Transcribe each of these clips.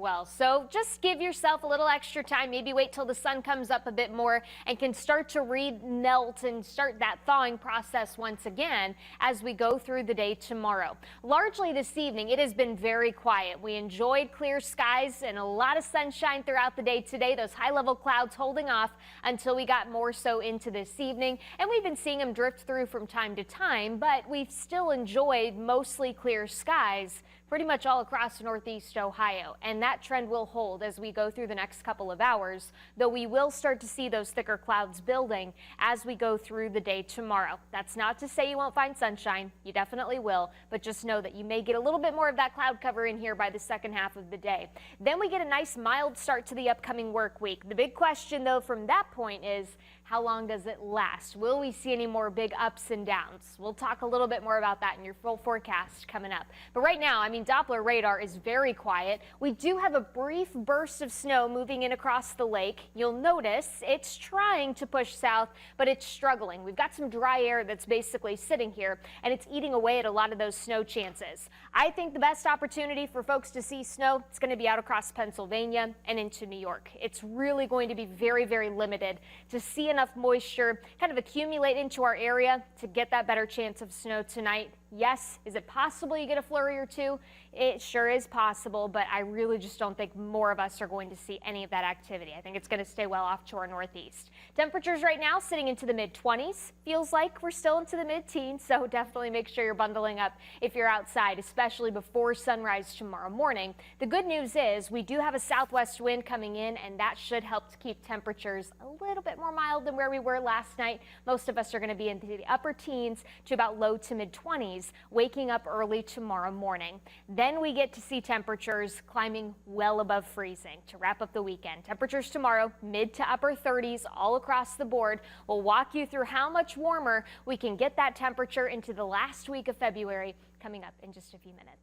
Well, so just give yourself a little extra time, maybe wait till the sun comes up a bit more and can start to melt and start that thawing process once again as we go through the day tomorrow. Largely this evening, it has been very quiet. We enjoyed clear skies and a lot of sunshine throughout the day today. Those high level clouds holding off until we got more so into this evening. And we've been seeing them drift through from time to time, but we've still enjoyed mostly clear skies pretty much all across northeast Ohio. And that trend will hold as we go through the next couple of hours, though we will start to see those thicker clouds building as we go through the day tomorrow. That's not to say you won't find sunshine. You definitely will, but just know that you may get a little bit more of that cloud cover in here by the second half of the day. Then we get a nice mild start to the upcoming work week. The big question though from that point is, how long does it last? Will we see any more big ups and downs? We'll talk a little bit more about that in your full forecast coming up. But right now, Doppler radar is very quiet. We do have a brief burst of snow moving in across the lake. You'll notice it's trying to push south, but it's struggling. We've got some dry air that's basically sitting here, and it's eating away at a lot of those snow chances. I think the best opportunity for folks to see snow is going to be out across Pennsylvania and into New York. It's really going to be very, very limited to see enough moisture kind of accumulate into our area to get that better chance of snow tonight. Yes, is it possible you get a flurry or two? It sure is possible, but I really just don't think more of us are going to see any of that activity. I think it's going to stay well off to our northeast. Temperatures right now sitting into the mid-20s. Feels like we're still into the mid-teens, so definitely make sure you're bundling up if you're outside, especially before sunrise tomorrow morning. The good news is we do have a southwest wind coming in, and that should help to keep temperatures a little bit more mild than where we were last night. Most of us are going to be into the upper teens to about low to mid-20s. Waking up early tomorrow morning. Then we get to see temperatures climbing well above freezing to wrap up the weekend. Temperatures tomorrow, mid to upper 30s all across the board. We'll walk you through how much warmer we can get that temperature into the last week of February coming up in just a few minutes.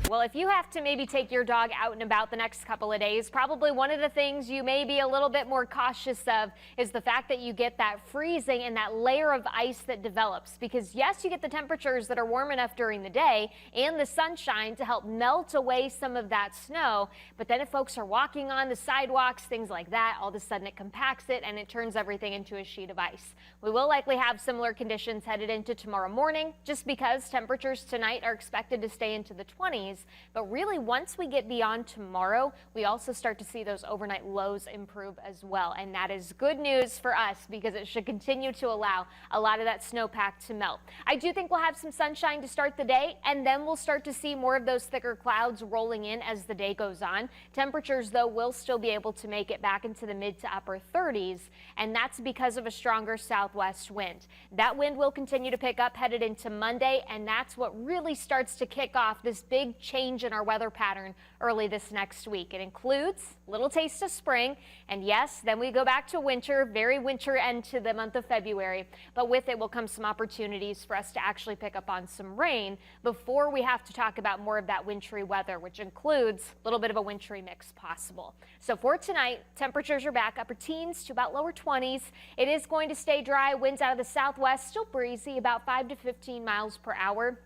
Well, if you have to maybe take your dog out and about the next couple of days, probably one of the things you may be a little bit more cautious of is the fact that you get that freezing and that layer of ice that develops. Because yes, you get the temperatures that are warm enough during the day and the sunshine to help melt away some of that snow. But then if folks are walking on the sidewalks, things like that, all of a sudden it compacts it and it turns everything into a sheet of ice. We will likely have similar conditions headed into tomorrow morning just because temperatures tonight are expected to stay into the 20s. But really, once we get beyond tomorrow, we also start to see those overnight lows improve as well. And that is good news for us because it should continue to allow a lot of that snowpack to melt. I do think we'll have some sunshine to start the day, and then we'll start to see more of those thicker clouds rolling in as the day goes on. Temperatures, though, will still be able to make it back into the mid to upper 30s, and that's because of a stronger southwest wind. That wind will continue to pick up headed into Monday, and that's what really starts to kick off this big change in our weather pattern early this next week. It includes a little taste of spring, and yes, then we go back to winter, very winter end to the month of February, but with it will come some opportunities for us to actually pick up on some rain before we have to talk about more of that wintry weather, which includes a little bit of a wintry mix possible. So for tonight, temperatures are back upper teens to about lower 20s. It is going to stay dry, winds out of the southwest, still breezy, about 5 to 15 miles per hour.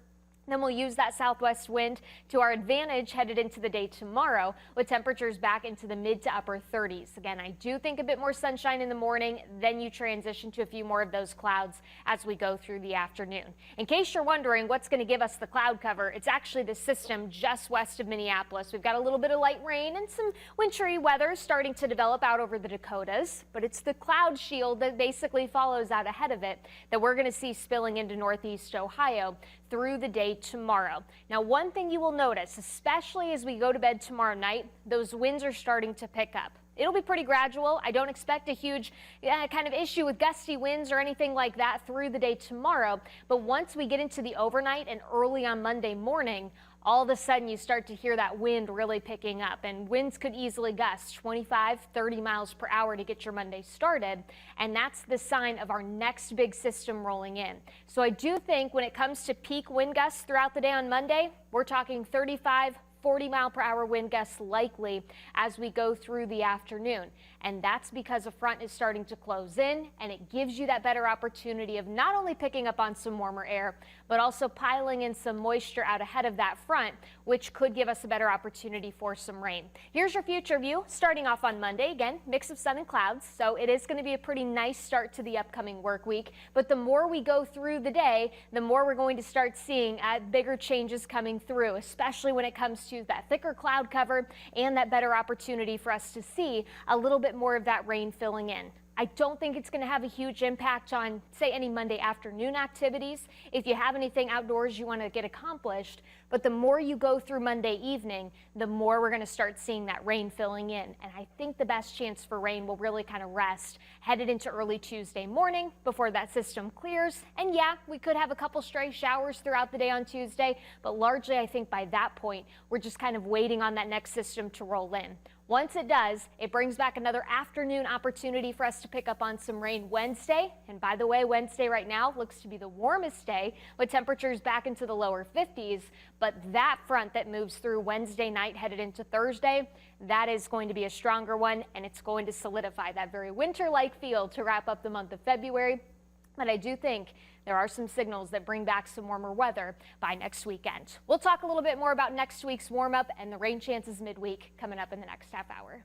Then we'll use that southwest wind to our advantage headed into the day tomorrow with temperatures back into the mid to upper 30s. Again, I do think a bit more sunshine in the morning, then you transition to a few more of those clouds as we go through the afternoon. In case you're wondering what's going to give us the cloud cover, it's actually the system just west of Minneapolis. We've got a little bit of light rain and some wintry weather starting to develop out over the Dakotas, but it's the cloud shield that basically follows out ahead of it that we're going to see spilling into northeast Ohio through the day tomorrow. Now, one thing you will notice, especially as we go to bed tomorrow night, those winds are starting to pick up. It'll be pretty gradual. I don't expect a huge kind of issue with gusty winds or anything like that through the day tomorrow. But once we get into the overnight and early on Monday morning, all of a sudden you start to hear that wind really picking up, and winds could easily gust 25, 30 miles per hour to get your Monday started. And that's the sign of our next big system rolling in. So I do think when it comes to peak wind gusts throughout the day on Monday, we're talking 35, 40-mile-per-hour wind gusts likely as we go through the afternoon. And that's because a front is starting to close in, and it gives you that better opportunity of not only picking up on some warmer air, but also piling in some moisture out ahead of that front, which could give us a better opportunity for some rain. Here's your future view starting off on Monday. Again, mix of sun and clouds, so it is going to be a pretty nice start to the upcoming work week. But the more we go through the day, the more we're going to start seeing bigger changes coming through, especially when it comes to that thicker cloud cover and that better opportunity for us to see a little bit more of that rain filling in. I don't think it's going to have a huge impact on, say, any Monday afternoon activities if you have anything outdoors you want to get accomplished. But the more you go through Monday evening, the more we're going to start seeing that rain filling in. And I think the best chance for rain will really kind of rest headed into early Tuesday morning before that system clears. And yeah, we could have a couple stray showers throughout the day on Tuesday, but largely I think by that point, we're just kind of waiting on that next system to roll in. Once it does, it brings back another afternoon opportunity for us to pick up on some rain Wednesday. And by the way, Wednesday right now looks to be the warmest day with temperatures back into the lower 50s. But that front that moves through Wednesday night headed into Thursday, that is going to be a stronger one, and it's going to solidify that very winter-like feel to wrap up the month of February. But I do think there are some signals that bring back some warmer weather by next weekend. We'll talk a little bit more about next week's warm-up and the rain chances midweek coming up in the next half hour.